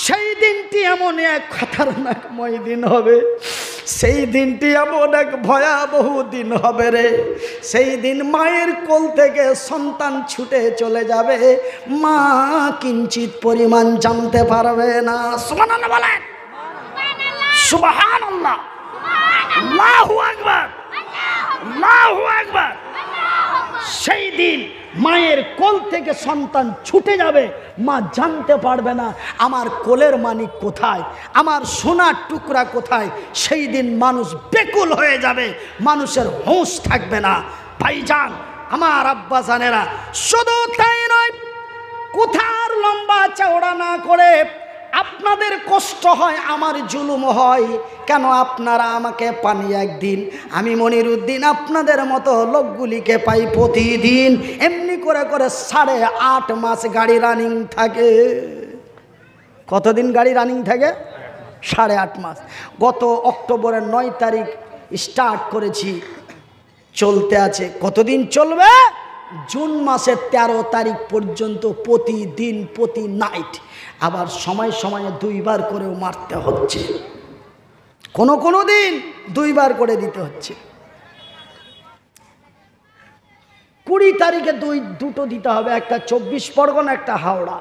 সেই দিনটি এমন এক খতরনাকময় দিন হবে, সেই দিনটি এমন এক ভয়াবহ দিন হবে রে। সেই দিন মায়ের কোল থেকে সন্তান ছুটে চলে যাবে, মা কিঞ্চিত পরিমাণ জানতে পারবে না। সুবহানাল্লাহ বলেন, সুবহানাল্লাহ, আল্লাহু আকবার, আল্লাহু আকবার। সেই দিন মায়ের কোল থেকে সন্তান ছুটে যাবে, মা জানতে পারবে না আমার কোলের মানিক কোথায়, আমার সোনার টুকরা কোথায়। সেই দিন মানুষ বেকুল হয়ে যাবে, মানুষের হুঁশ থাকবে না। ভাইজান, আমার আব্বা জানেরা, শুধু তাই নয়, কোথার লম্বা চওড়া না করে আপনাদের কষ্ট হয়, আমার জুলুম হয় কেন? আপনারা আমাকে পান একদিন, আমি মনিরুদ্দিন আপনাদের মতো লোকগুলিকে পাই প্রতিদিন। এমনি করে করে 8.5 মাস গাড়ি রানিং থাকে। কতদিন গাড়ি রানিং থাকে? 8.5 মাস। গত অক্টোবরের 9 তারিখ স্টার্ট করেছি, চলতে আছে। কতদিন চলবে? জুন মাসের 13 তারিখ পর্যন্ত প্রতিদিন, প্রতি নাইট। আবার সময় সময়ে 2 বার করেও মারতে হচ্ছে, কোনো দিন 2 বার করে দিতে হচ্ছে। 20 তারিখে দুটো দিতে হবে, একটা 24 পরগনা, একটা হাওড়া।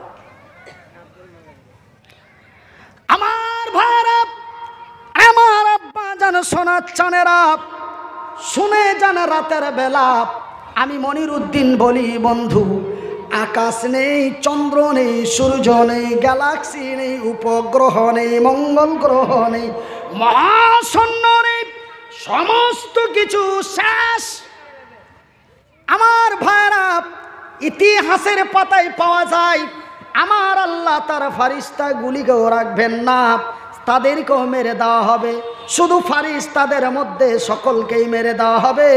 আমার ভাইরা, আমার আব্বা জান, সোনার চানেরা, শুনে জানা রাতের বেলা আমি মনিরুদ্দিন বলি, বন্ধু, আকাশ নেই, চন্দ্র নেই, সূর্য নেই, গ্যালাক্সি নেই, উপগ্রহ নেই, মঙ্গল গ্রহ নেই, মহাশূন্য নেই, সমস্ত কিছু শেষ। আমার ভাইরা, ইতিহাসের পাতায় পাওয়া যায় আমার আল্লাহ তার ফারিস্তা গুলিকেও রাখবেন না, তাদেরকেও মেরে দেওয়া হবে। শুধু ফারিস্তাদের মধ্যে সকলকেই মেরে দেওয়া হবে।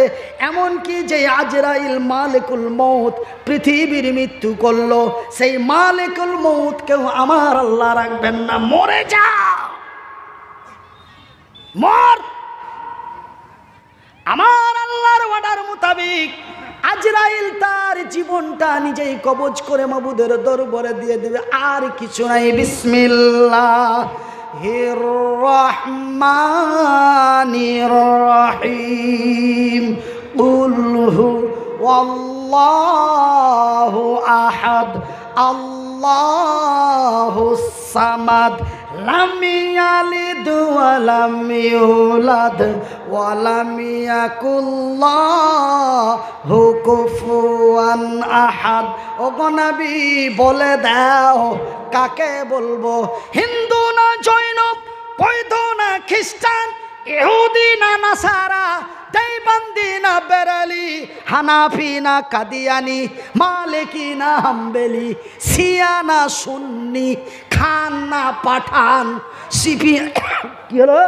এমনকি যে আজরাইল মালিকুল মৌত পৃথিবীর মৃত্যু করলো, সেই মালিকুল মৌতকেও আমার আল্লাহ রাখবেন না। মরে যা, মর। আমার আল্লাহর অর্ডার মোতাবেক আজরাইল তার জীবনটা নিজেই কবজ করে মাবুদের দরবারে দিয়ে দেবে, আর কিছু নাই। বিসমিল্লাহির রহমানির রহিম। কুল হুয়াল্লাহু আহাদ, আল্লাহুস সামাদ, লাম ইয়ালিদ ওয়া লাম ইউলাদ ওয়া লাম ইয়াকুল লাহু কুফুয়ান আহাদ। ওগো নবী, বলে দাও কাকে বলবো? হিন্দু না জৈন, বৌদ্ধ না খ্রিস্টান, ইহুদি না নাসারা, দেওবন্দি না বেরেলি, হানাফি না কাদিয়ানি, মালিকি না হাম্বেলি, শিয়া না সুন্নি, খান না পাঠান, সিপি। কি হলো?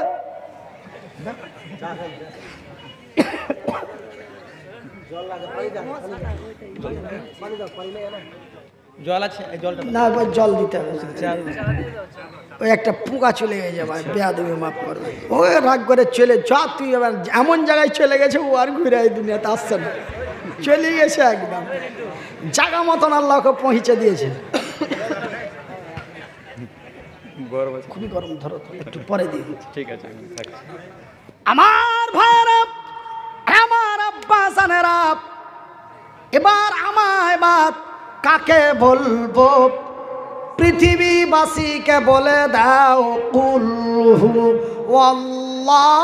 জল আছে? না, জল দিতে হবে। ওই একটা পোকা চলে গেছে ভাই, বেয়াদবি মাফ করবে। ওই রাগ করে চলে যা, তুই এবার এমন জায়গায় চলে গেছে, ও আর ঘুরে এই দুনিয়াতে আসছে না, চলে গেছে একদম জায়গা মতন আল্লাহকে পৌঁছে দিয়েছে। খুবই গরম, ধরো একটু পরে দিয়ে। ঠিক আছে। আমার ভাইরা, আমার আব্বা জানেরা, এবার আমায় বাদ কাকে বলবো? পৃথিবীবাসীকে বলে দাও, কুল হুয়াল্লাহু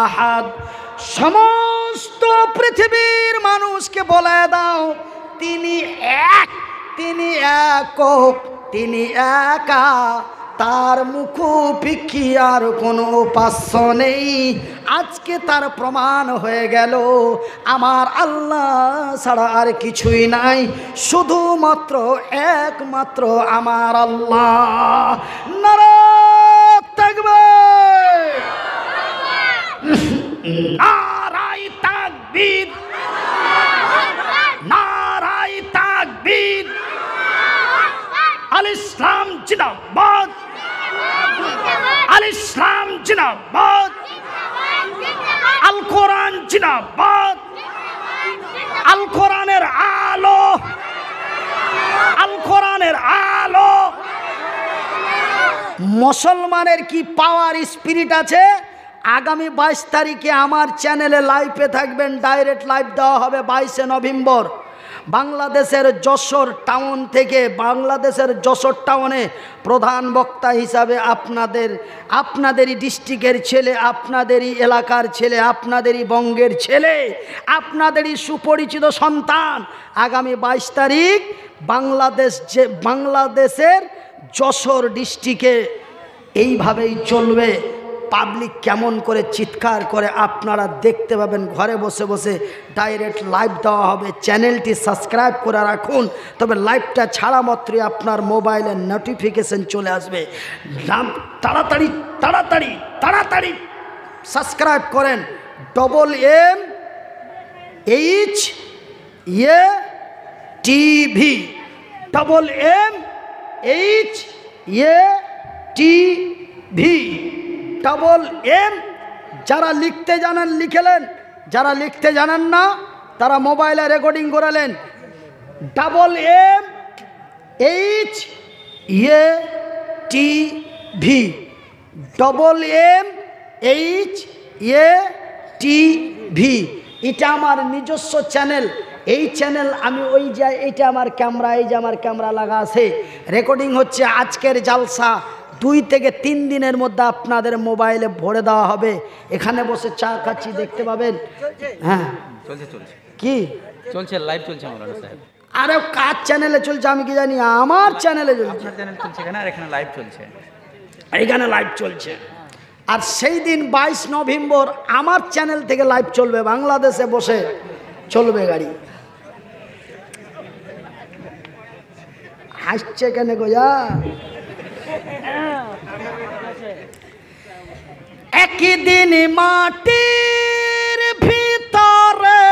আহাদ। সমস্ত পৃথিবীর মানুষকে বলে দাও, তিনি এক, তিনি একক, তিনি একা, তার মুখোপেক্ষী আর কোনো উপাস্য নেই। আজকে তার প্রমাণ হয়ে গেল আমার আল্লাহ ছাড়া আর কিছুই নাই, শুধুমাত্র একমাত্র আমার আল্লাহ। নারায়ে তাকবীর, নারায়ে তাকবীর, নারায়ে তাকবীর। আল ইসলাম জিন্দাবাদ, আল ইসলাম জিন্দাবাদ, আল কোরআন জিন্দাবাদ, আল কোরআনের আলো, আল কোরআনের আলো, মুসলমানের কি পাওয়ার স্পিরিট আছে। আগামী 22 তারিখে আমার চ্যানেলে লাইভে থাকবেন, ডাইরেক্ট লাইভ দেওয়া হবে 22শে নভেম্বর। বাংলাদেশের যশোর টাউন থেকে, বাংলাদেশের যশোর টাউনে প্রধান বক্তা হিসাবে আপনাদেরই ডিস্ট্রিক্টের ছেলে, আপনাদেরই এলাকার ছেলে, আপনাদেরই বঙ্গের ছেলে, আপনাদেরই সুপরিচিত সন্তান আগামী 22 তারিখ বাংলাদেশের যশোর ডিস্ট্রিক্টে এইভাবেই চলবে। পাবলিক কেমন করে চিৎকার করে আপনারা দেখতে পাবেন। ঘরে বসে বসে ডাইরেক্ট লাইভ দেওয়া হবে। চ্যানেলটি সাবস্ক্রাইব করে রাখুন, তবে লাইভটা ছাড়া মাত্রই আপনার মোবাইলে নোটিফিকেশন চলে আসবে। তাড়াতাড়ি তাড়াতাড়ি তাড়াতাড়ি সাবস্ক্রাইব করেন। MMHATV, MMHATV, MM। যারা লিখতে জানেন লিখেলেন, যারা লিখতে জানেন না তারা মোবাইলে রেকর্ডিং করালেন। MMHATV, MMHATV। এটা আমার নিজস্ব চ্যানেল। এই চ্যানেল আমি ওই যাই, এইটা আমার ক্যামেরা, এই যে আমার ক্যামেরা লাগা আছে, রেকর্ডিং হচ্ছে। আজকের জালসা 2 থেকে 3 দিনের মধ্যে আপনাদের মোবাইলে ভরে দেওয়া হবে। এখানে বসে চা খাচ্ছি, দেখতে পাবেন। হ্যাঁ চলছে কি চলছে, লাইভ চলছে মাওলানা সাহেব। আরে কার চ্যানেলে চলছে আমি কি জানি, আমার চ্যানেলে চলছে। আপনার চ্যানেল চলছে এখানে, আর এখানে লাইভ চলছে, এইখানে লাইভ চলছে। আর সেই দিন 22 নভেম্বর আমার চ্যানেল থেকে লাইভ চলবে, বাংলাদেশে বসে চলবে গাড়ি। হাসছে কেন গো যা? একদিন মাটির ভিতরে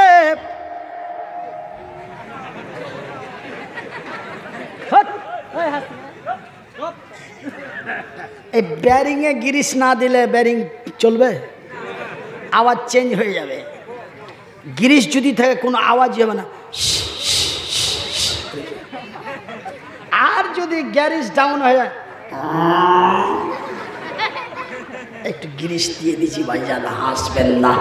এই ব্যারিংয়ে গিরিশ না দিলে ব্যারিং চলবে, আওয়াজ চেঞ্জ হয়ে যাবে। গিরিশ যদি থাকে কোনো আওয়াজই হবে না। আর যদি গ্যারিজ ডাউন হয়ে যায়, একটু গিরিশ দিয়ে দিছি ভাইজান, হাসবেন না।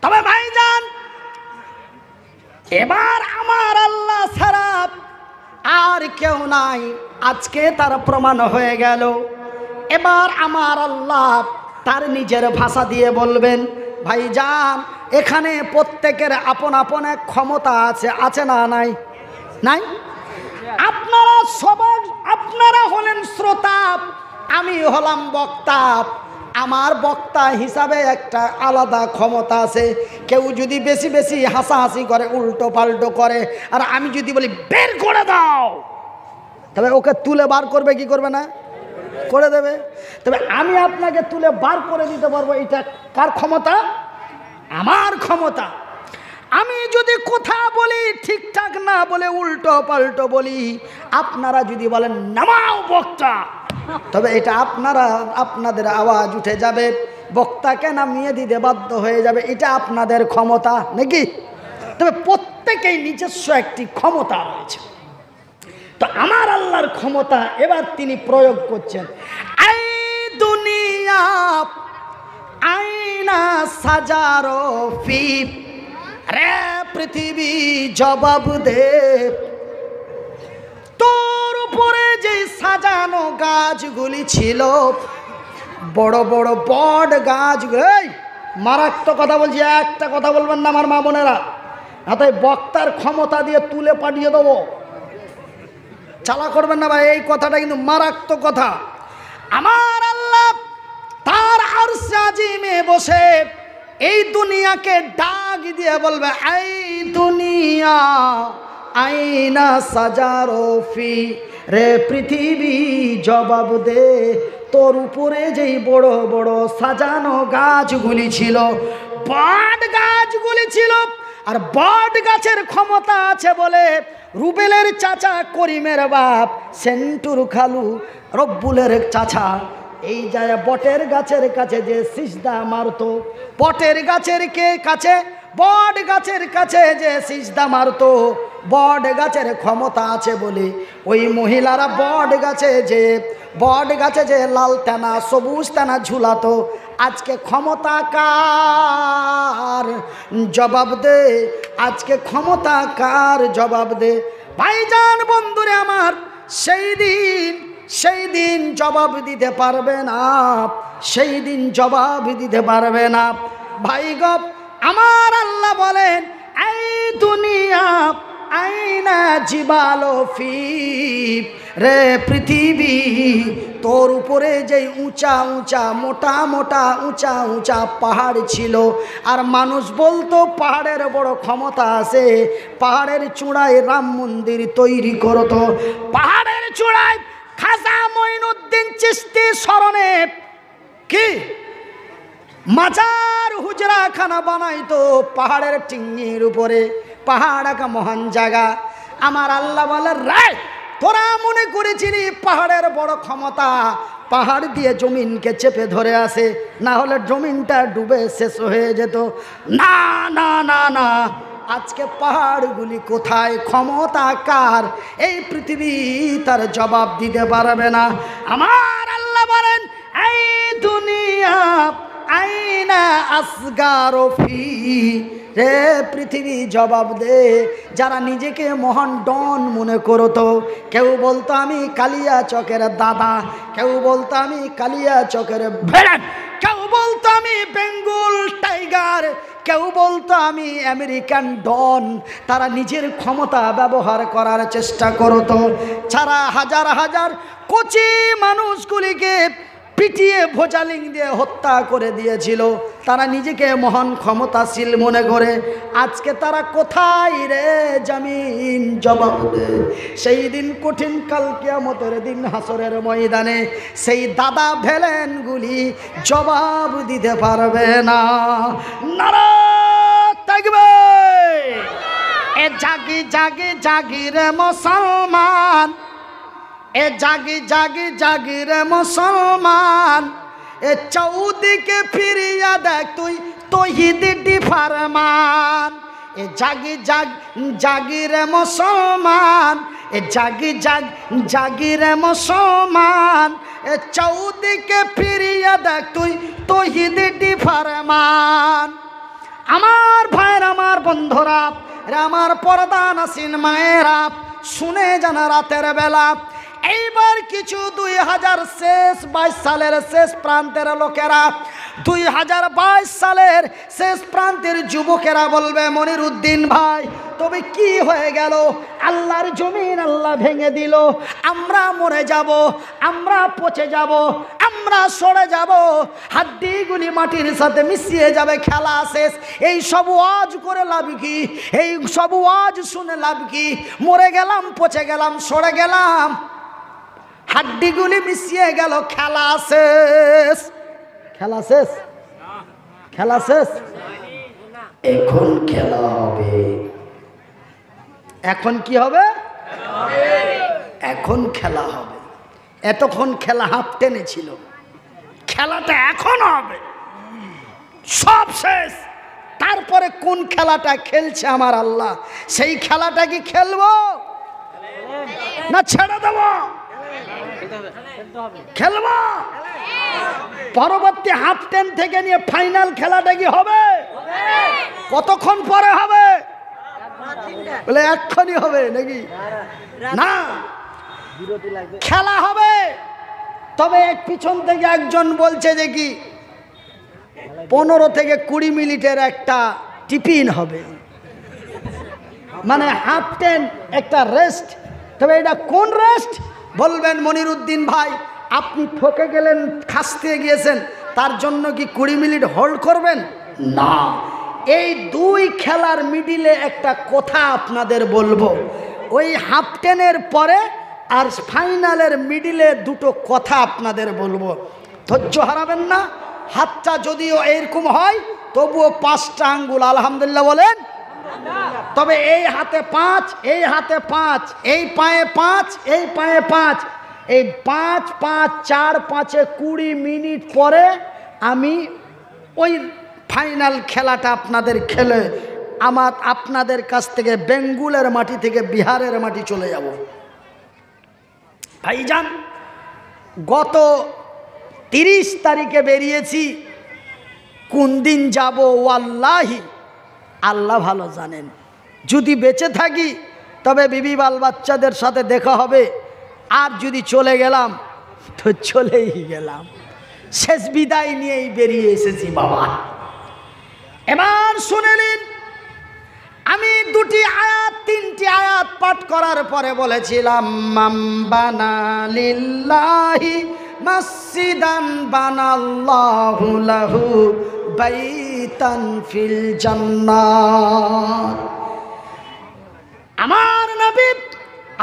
তবে ভাইজান এবার আমার আল্লাহ ছাড়া আর কেউ নাই, আজকে তার প্রমাণ হয়ে গেল। এবার আমার আল্লাহ তার নিজের ভাষা দিয়ে বলবেন, ভাইজান এখানে প্রত্যেকের আপন আপন এক ক্ষমতা আছে, আছে না নাই? নাই? আপনারা সবাই, আপনারা হলেন শ্রোতা, আমি হলাম বক্তা। আমার বক্তা হিসাবে একটা আলাদা ক্ষমতা আছে। কেউ যদি বেশি বেশি হাসাহাসি করে, উল্টো পাল্টো করে, আর আমি যদি বলি বের করে দাও, তবে ওকে তুলে বার করবে কি করবে না? করে দেবে। তবে আমি আপনাকে তুলে বার করে দিতে পারবো, এটা কার ক্ষমতা? আমার ক্ষমতা। আমি যদি কথা বলি ঠিকঠাক না বলে উল্টো পাল্টো বলি, আপনারা যদি বলেন নামাও বক্তা, তবে এটা আপনাদের আওয়াজ উঠে যাবে, বক্তাকে নামিয়ে দিতে বাধ্য হয়ে যাবে। এটা আপনাদের ক্ষমতা নাকি? তবে প্রত্যেকেই নিজস্ব একটি ক্ষমতা রয়েছে। তো আমার আল্লাহর ক্ষমতা এবার তিনি প্রয়োগ করছেন। এই দুনিয়া আয়না সাজারো ফিপ, রে পৃথিবী জবাব দে, তোর উপরে যে সাজানো গাছগুলি ছিল, বড় বড় বট গাছগুলো, এই মারাত্মক কথা বলছি, একটা কথা বলবেন না আমার মা বোনেরা, তাই বক্তার ক্ষমতা দিয়ে তুলে পাঠিয়ে দেবো, চালা করবেন না ভাই। এই কথাটা কিন্তু মারাত্মক কথা। আমার আল্লাহ তার আরশে আজিমে বসে এই দুনিয়াকে ডাক দিয়ে বলবে, এই দুনিয়া আয়না সাজারো ফি, রে পৃথিবী জবাব দে, তোর উপরে যেই বড় বড় সাজানো গাছগুলি ছিল, বট গাছগুলি ছিল। আর বট গাছের ক্ষমতা আছে বলে রুবেলের চাচা করিমের বাপ সেন্টুর খালু রব্বুলের চাচা এই যায় বটের গাছের কাছে যে সিজদা মারতো, বটের গাছের কাছে বট গাছের কাছে যে সিজদা মারতো, বট গাছের ক্ষমতা আছে বলে ওই মহিলারা বট গাছে যে লাল টানা সবুজ টানা ঝুলাতো। আজকে ক্ষমতা কার? জবাব দে, আজকে ক্ষমতা কার? জবাব দে। ভাইজান বন্ধুরে আমার, সেই দিন জবাব দিতে পারবে না, সেই দিন জবাব দিতে পারবে না। ভাই গপ আমার আল্লাহ বলেন, এই দুনিয়া আইনা জিবালো ফি, রে পৃথিবী তোর উপরে যে উঁচা উঁচা মোটা মোটা উঁচা উঁচা পাহাড় ছিল, আর মানুষ বলতো পাহাড়ের বড় ক্ষমতা আছে, পাহাড়ের চূড়ায় রাম মন্দির তৈরি করতো, পাহাড়ের চূড়ায় খাজা মঈনুদ্দিন চিশতি স্মরণে কি মাজার হুজরা খানা বানাইতো পাহাড়ের টিঙ্গির উপরে। পাহাড় একটা মহান জায়গা। আমার আল্লাহ বলে, রে তোরা মনে করেছিলি পাহাড়ের বড় ক্ষমতা, পাহাড় দিয়ে জমিনকে চেপে ধরে আসে, না হলে জমিনটা ডুবে শেষ হয়ে যেত। না না না না, আজকে পাহাড়গুলি কোথায়? ক্ষমতা কার? এই পৃথিবী তার জবাব দিতে পারবে না। আমার আল্লাহ বলেন, এই দুনিয়া আইনা আসগারো ফি, রে পৃথিবী জবাব দে। যারা নিজেকে মহান ডন মনে করতো, কেউ বলতো আমি কালিয়া চকের দাদা, কেউ বলতো আমি কালিয়া চকের ভেড়াট, কেউ বলতো আমি বেঙ্গল টাইগার, কেউ বলতো আমি আমেরিকান ডন। তারা নিজের ক্ষমতা ব্যবহার করার চেষ্টা করতো। ছাড়া হাজার হাজার কোচি মানুষগুলিকে পিটিয়ে ভোজালিং দিয়ে হত্যা করে দিয়েছিল। তারা নিজেকে মহান ক্ষমতাশীল মনে করে। আজকে তারা কোথায় রে জামিন? জবাব দে। সেই দিন কঠিন কাল কিয়ামতের দিন হাসরের ময়দানে সেই দাদা ভেলেনগুলি জবাব দিতে পারবে না। নারা থাকবে। এ জাগি জাগি জাগি রে মুসলমান, এ জাগি জাগি জাগি রে মুসলমান, এ চৌদিকে ফিরিয়া দেখ তুই তৌহিদি ফরমান। এ জাগি জাগ জাগি রে মুসলমান, এ জাগি জাগ জাগি রে মুসলমান, এ চৌদিকে ফিরিয়া দেখ তুই তৌহিদি ফরমান। আমার ভাইয়ের, আমার বন্ধুরা, আমার পর্দা নাসিন মায়েরা, শুনে জানা রাতের বেলা এইবার কিছু 2022 সালের শেষ প্রান্তের লোকেরা, 2022 সালের শেষ প্রান্তের যুবকেরা বলবে, মনিরুদ্দিন ভাই তবে কি হয়ে গেল? আল্লাহর জমিন আল্লাহ ভেঙে দিল, আমরা মরে যাব, আমরা পচে যাব, আমরা সরে যাব, হাড্ডিগুলি মাটির সাথে মিশিয়ে যাবে, খেলা শেষ। এই সব ওয়াজ করে লাভ কি? এই সব ওয়াজ শুনে লাভ কি? মরে গেলাম, পচে গেলাম, সরে গেলাম, হাড্ডিগুলি মিশিয়ে গেল, খেলা শেষ। খেলা শেষ, খেলা শেষ। এখন খেলা হবে। এখন কি হবে? এখন খেলা হবে। এতক্ষণ খেলা হাফ টেনে ছিল, খেলাটা এখন হবে, সব শেষ। তারপরে কোন খেলাটা খেলছে আমার আল্লাহ, সেই খেলাটা কি খেলবো না ছেড়ে দেব? খেলবো। পরবর্তী হাফ টেন থেকে নিয়ে ফাইনাল খেলাটা কি হবে? কতক্ষণ পরে হবে? বলে এক্ষুনি হবে নাকি? না, খেলা হবে। তবে পিছন থেকে একজন বলছে যে কি 15 থেকে 20 মিনিটের একটা টিফিন হবে, মানে হাফ টেন, একটা রেস্ট। তবে এটা কোন রেস্ট? বলবেন মনিরুদ্দিন ভাই আপনি ঠকে গেলেন, খাসতে গিয়েছেন, তার জন্য কি 20 মিনিট হোল্ড করবেন? না, এই দুই খেলার মিডিলে একটা কথা আপনাদের বলবো। ওই হাফ টেনের পরে আর ফাইনালের মিডিলে দুটো কথা আপনাদের বলবো, ধৈর্য হারাবেন না। হাতটা যদিও এরকম হয় তবুও 5টা আঙ্গুল আলহামদুলিল্লাহ বলেন। তবে এই হাতে 5, এই হাতে 5, এই পায়ে 5, এই পায়ে 5, এই 5 5 4 5 20 মিনিট পরে আমি ওই ফাইনাল খেলাটা আপনাদের খেলে আপনাদের কাছ থেকে বেঙ্গুলের মাটি থেকে বিহারের মাটি চলে যাব। ভাইজান, গত 30 তারিখে বেরিয়েছি, কোন দিন যাব ওয়াল্লাহি আল্লাহ ভালো জানেন। যদি বেঁচে থাকি তবে বিবি বাল বাচ্চাদের সাথে দেখা হবে, আর যদি চলে গেলাম তো চলেই গেলাম। শেষ বিদায় নিয়েই বেরিয়ে এসেছি বাবা। এবার শুনে নিন, আমি 2টি আয়াত 3টি আয়াত পাঠ করার পরে বলেছিলাম, মান বানা লিল্লাহি মাসজিদান বানাল্লাহু লাহু বাইতান ফিল জান্নাত। আমার নবী,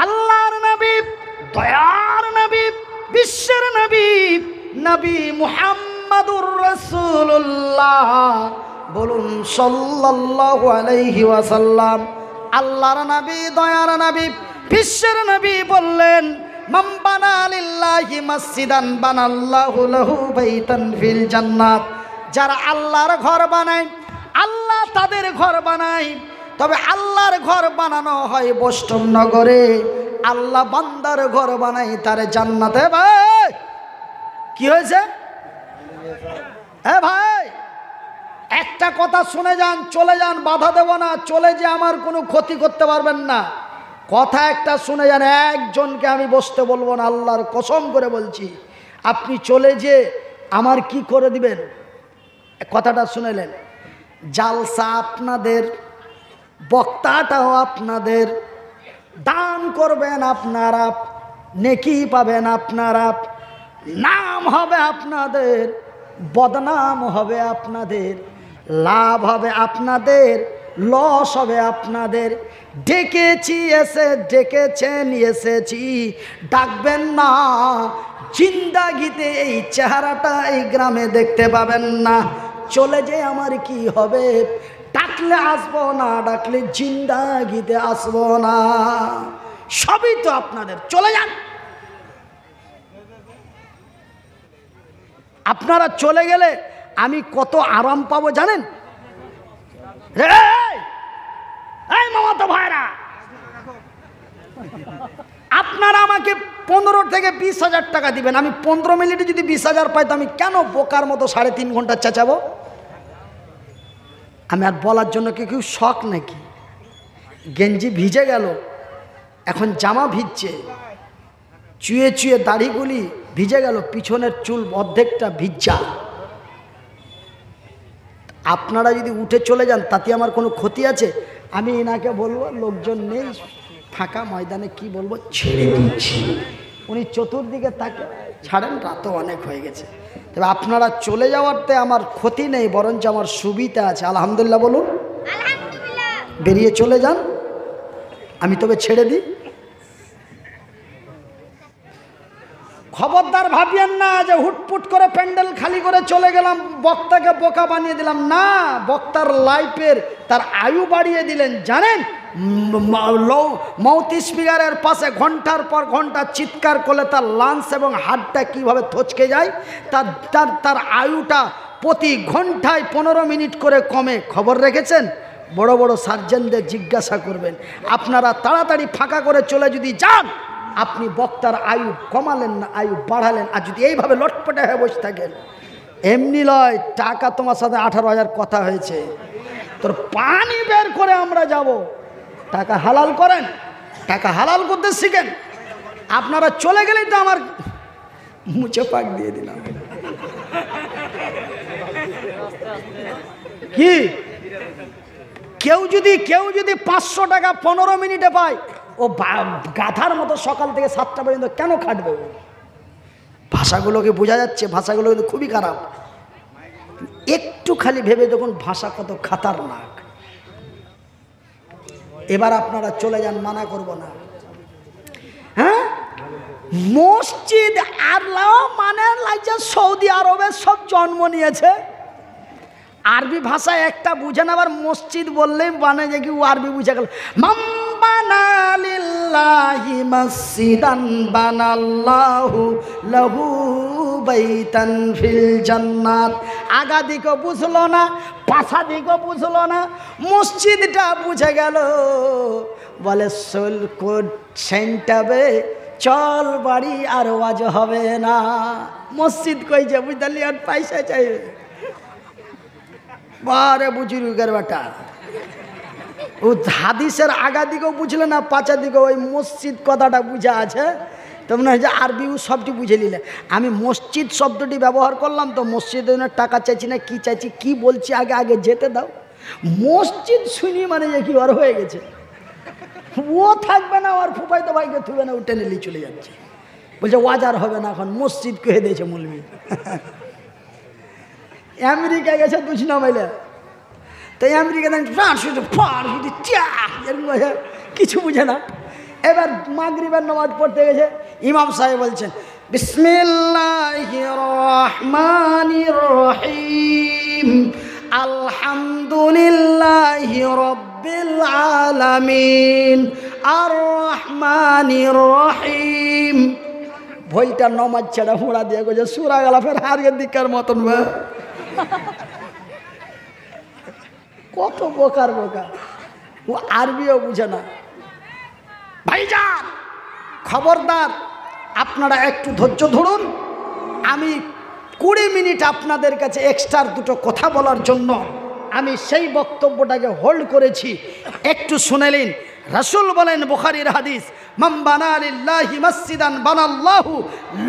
আল্লাহর নবী, দয়ার নবী, বিশ্বের নবী, নবী মুহাম্মাদুর রাসূলুল্লাহ, বলুন সাল্লাল্লাহু আলাইহি ওয়াসাল্লাম। আল্লাহর নবী, দয়ার নবী, বিশ্বের নবী বললেন, মান বানা লিল্লাহি মাসজিদান বানাল্লাহু লাহু বাইতান ফিল জান্নাত। যারা আল্লাহর ঘর বানায়, আল্লাহ তাদের ঘর বানায়। তবে আল্লাহর ঘর বানানো হয় বৈষ্ণব নগরে, আল্লাহ বান্দার ঘর বানায় তার জান্নাতে। ভাই কি হয়েছে? হ্যাঁ ভাই, একটা কথা শুনে যান, চলে যান, বাধা দেব না, চলে যে আমার কোনো ক্ষতি করতে পারবেন না। কথা একটা শুনে যান, একজনকে আমি বসতে বলবো না, আল্লাহর কসম করে বলছি। আপনি চলে যে আমার কি করে দিবেন, কথাটা শুনেলেন। জালসা আপনাদের, বক্তাটাও আপনাদের, দান করবেন আপনারা, নেকি পাবেন আপনারা, নাম হবে আপনাদের, বদনাম হবে আপনাদের, লাভ হবে আপনাদের, লস হবে আপনাদের। ডেকেছি এসে, ডেকেছেন এসেছি, ডাকবেন না। জিন্দাগিতে এই চেহারাটা এই গ্রামে দেখতে পাবেন না। চলে যে আমার কি হবে, ডাকলে আসবো না, ডাকলে জিন্দাগিতে আসবো না। সবই তো আপনাদের, চলে যান। আপনারা চলে গেলে আমি কত আরাম পাবো জানেন? এই মামাতো ভাইরা, আপনারা আমাকে 15 থেকে 20,000 টাকা দিবেন। আমি 15 মিনিটে যদি 20,000 পাই তো আমি কেন বোকার মতো 3.5 ঘন্টা চেঁচাবো? আমি আর বলার জন্য কেউ শখ নাকি? গেঞ্জি ভিজে গেল, এখন জামা ভিজছে, চুয়ে চুয়ে দাড়িগুলি ভিজে গেল, পিছনের চুল অর্ধেকটা ভিজা। আপনারা যদি উঠে চলে যান তাতে আমার কোনো ক্ষতি আছে? আমি এনাকে বলবো, লোকজন নেই, ফাঁকা ময়দানে কি বলবো, ছেড়ে দিচ্ছি। উনি চতুর্দিকে তাকে ছাড়েন, রাতও অনেক হয়ে গেছে। তবে আপনারা চলে যাওয়ারতে আমার ক্ষতি নেই, বরঞ্চ আমার সুবিধা আছে। আলহামদুলিল্লাহ বলুন। বেরিয়ে চলে যান, আমি তবে ছেড়ে দিই। খবরদার ভাবিয়েন না যে হুটপুট করে প্যান্ডেল খালি করে চলে গেলাম, বক্তাকে বোকা বানিয়ে দিলাম। না, বক্তার লাইফের তার আয়ু বাড়িয়ে দিলেন। জানেন, মাউথ স্পিকারের পাশে ঘন্টার পর ঘন্টা চিৎকার করলে তার লাংস এবং হার্টটা কীভাবে থচকে যায়, তার আয়ুটা প্রতি ঘন্টায় 15 মিনিট করে কমে। খবর রেখেছেন? বড় বড় সার্জেনদের জিজ্ঞাসা করবেন। আপনারা তাড়াতাড়ি ফাঁকা করে চলে যদি যান, আপনি বক্তার আয়ু কমালেন না, আয়ু বাড়ালেন। আর যদি এইভাবে লটপটে হয়ে বসে থাকেন, এমনি লয়, টাকা তোমার সাথে 18,000 কথা হয়েছে, তোর পানি বের করে আমরা যাব। টাকা হালাল করেন, টাকা হালাল করতে শিখেন। আপনারা চলে গেলেই তো আমার মুছে পাক দিয়ে দিলাম। কি কেউ যদি 500 টাকা 15 মিনিটে পায়, ও গাধার মতো সকাল থেকে 7টা পর্যন্ত কেন খাটবে? ভাষাগুলোকে বোঝা যাচ্ছে, ভাষাগুলো কিন্তু খুবই খারাপ। একটু খালি ভেবে দেখুন ভাষা কত খাতারনাক। এবার আপনারা চলে যান, মানা করব না। হ্যাঁ, মসজিদ আল্লাহ মানে লাগছে সৌদি আরবে সব জন্ম নিয়েছে। আরবি ভাষা একটা বুঝে না, আবার মসজিদ বললেই মানে যে কি ও আরবি বুঝে গেল। মাম্বানা লিল্লাহি মাসজিদান বানাল্লাহু লাহু বাইতান ফিল জান্নাত। আগা দিকও বুঝলো না, পাছা দিকও বুঝলো না, মসজিদটা বুঝে গেল। বলে সোল কোড সেন্টাবে চল বাড়ি, আর ওয়াজ হবে না। মসজিদ কই যে বুঝলি, আর পয়সা চাই বারে বুজুর্গের বেটা। ও হাদিসের আগা দিকেও বুঝলে না, পাঁচা দিকে ওই মসজিদ কথাটা বুঝা আছে, তো মনে হয় যে আরবিও সবটি বুঝে নিলে। আমি মসজিদ শব্দটি ব্যবহার করলাম তো, মসজিদের টাকা চাইছি না কি চাইছি, কি বলছি আগে আগে যেতে দাও। মসজিদ শুনি মানে যে কি আর হয়ে গেছে, ও থাকবে না, আর ফুফাইতো ভাইকে থুবে না, উঠে নিলেই চলে যাচ্ছে। বলছে ওয়াজার হবে না, এখন মসজিদ কহে দিয়েছে মৌলবি। আমেরিকা গেছে বুঝনা মাইলে, তাই আমেরিকা কিছু বুঝে না। এবার মাগরিবের নামাজ পড়তে গেছে, ইমাম সাহেব বলছেন বিসমিল্লাহির রহমানির রহিম আলহামদুলিল্লাহি রাব্বিল আলামিন আর রহমানির রহিম। ভইটা নামাজ ছেড়া ফোড়া দিয়ে গেছে সুরা গেলা, ফের হারিয়ে দিকার মতন। কত বোকার বোকা, ও আরবিও বুঝে না। ভাইজান খবরদার, আপনারা একটু ধৈর্য ধরুন। আমি 20 মিনিট আপনাদের কাছে এক্সট্রা দুটো কথা বলার জন্য আমি সেই বক্তব্যটাকে হোল্ড করেছি, একটু শুনে নিন। রাসূল বলেন, বুখারীর হাদিস, মান বানা লিল্লাহি মসজিদান বানাল্লাহু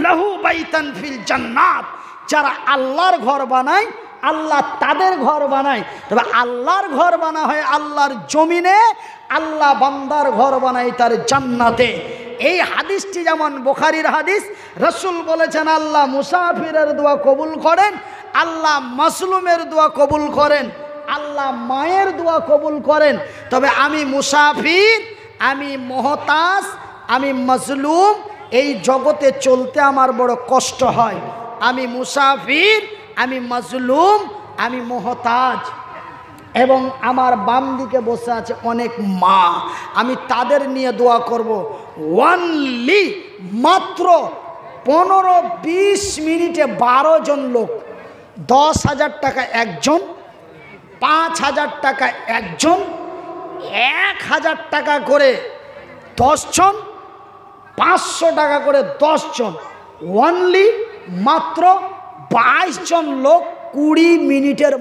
লাহু বাইতান ফিল জান্নাত। যারা আল্লাহর ঘর বানায়, আল্লাহ তাদের ঘর বানায়। তবে আল্লাহর ঘর বানা হয় আল্লাহর জমিনে, আল্লাহ বান্দার ঘর বানায় তার জান্নাতে। এই হাদিসটি যেমন বুখারীর হাদিস, রাসূল বলেছেন আল্লাহ মুসাফিরের দোয়া কবুল করেন, আল্লাহ মাসলুমের দোয়া কবুল করেন, আল্লাহ মায়ের দোয়া কবুল করেন। তবে আমি মুসাফির, আমি মুহতাজ, আমি মাজলুম, এই জগতে চলতে আমার বড় কষ্ট হয়। আমি মুসাফির, আমি মাজলুম, আমি মুহতাজ, এবং আমার বাম দিকে বসে আছে অনেক মা, আমি তাদের নিয়ে দোয়া করব। ওয়ানলি মাত্র 15-20 মিনিটে 12 জন লোক, 10,000 টাকা একজন, 5,000 টাকা একজন, 1,000 টাকা করে 10 জন, 500 টাকা করে 10 জন, ওয়ানলি মাত্র 22 জন লোক 20 মিনিটের